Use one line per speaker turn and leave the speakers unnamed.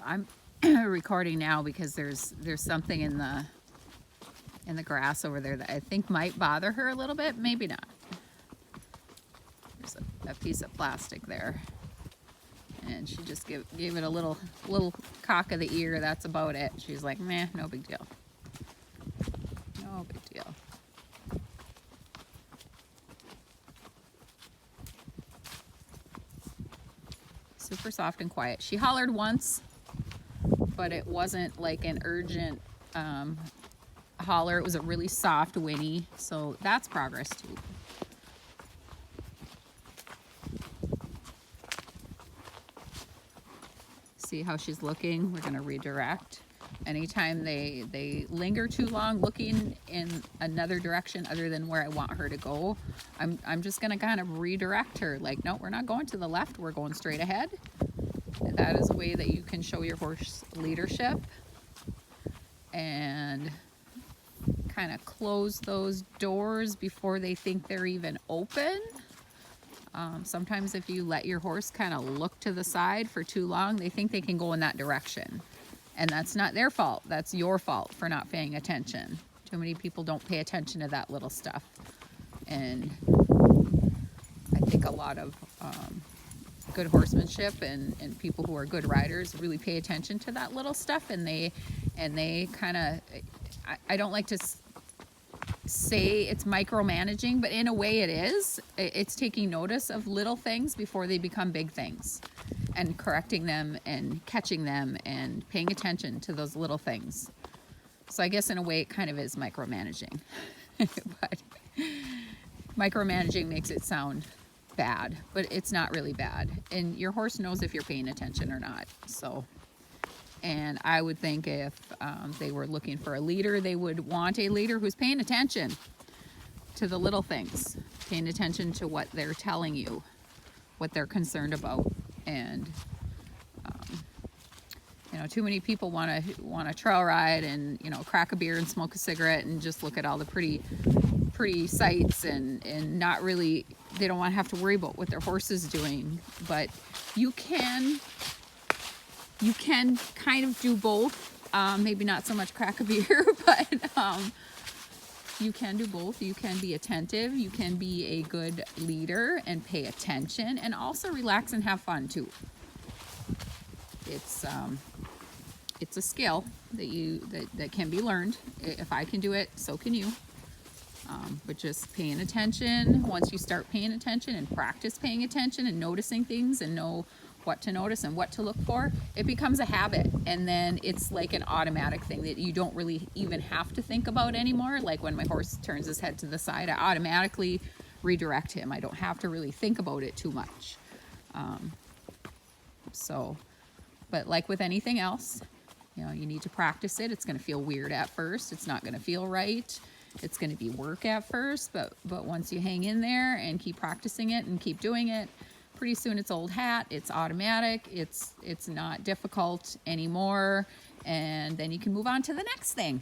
So I'm recording now because there's something in the grass over there that I think might bother her a little bit, maybe not. There's a piece of plastic there, and she just gave it a little cock of the ear. That's about it. She's like, meh, no big deal. No big deal. Super soft and quiet. She hollered once, but it wasn't like an urgent holler. It was a really soft whinny, so that's progress too. See how she's looking? We're gonna redirect. Anytime they linger too long looking in another direction other than where I want her to go, I'm just gonna kind of redirect her. Like, no, we're not going to the left, we're going straight ahead. And that is a way that you can show your horse leadership and kind of close those doors before they think they're even open. Sometimes if you let your horse kind of look to the side for too long, they think they can go in that direction. And that's not their fault. That's your fault for not paying attention. Too many people don't pay attention to that little stuff. And I think a lot of good horsemanship and people who are good riders really pay attention to that little stuff. And they kind of, I don't like to say it's micromanaging, but in a way it is. It's taking notice of little things before they become big things, and correcting them and catching them and paying attention to those little things. So I guess in a way it kind of is micromanaging. But micromanaging makes it sound bad, but it's not really bad. And your horse knows if you're paying attention or not. So, and I would think if they were looking for a leader, they would want a leader who's paying attention to the little things, paying attention to what they're telling you, what they're concerned about. And you know, too many people want to trail ride and, you know, crack a beer and smoke a cigarette and just look at all the pretty sights and not really, they don't want to have to worry about what their horse is doing. But you can kind of do both. Maybe not so much crack a beer, but you can do both. You can be attentive, you can be a good leader and pay attention, and also relax and have fun too. It's a skill that can be learned. If I can do it, so can you. But just paying attention, once you start paying attention and practice paying attention and noticing things and know what to notice and what to look for, it becomes a habit, and then it's like an automatic thing that you don't really even have to think about anymore. Like when my horse turns his head to the side, I automatically redirect him. I don't have to really think about it too much. But like with anything else, you know, you need to practice it. It's going to feel weird at first. It's not going to feel right. It's going to be work at first, but once you hang in there and keep practicing it and keep doing it, pretty soon it's old hat, it's automatic, it's not difficult anymore, and then you can move on to the next thing.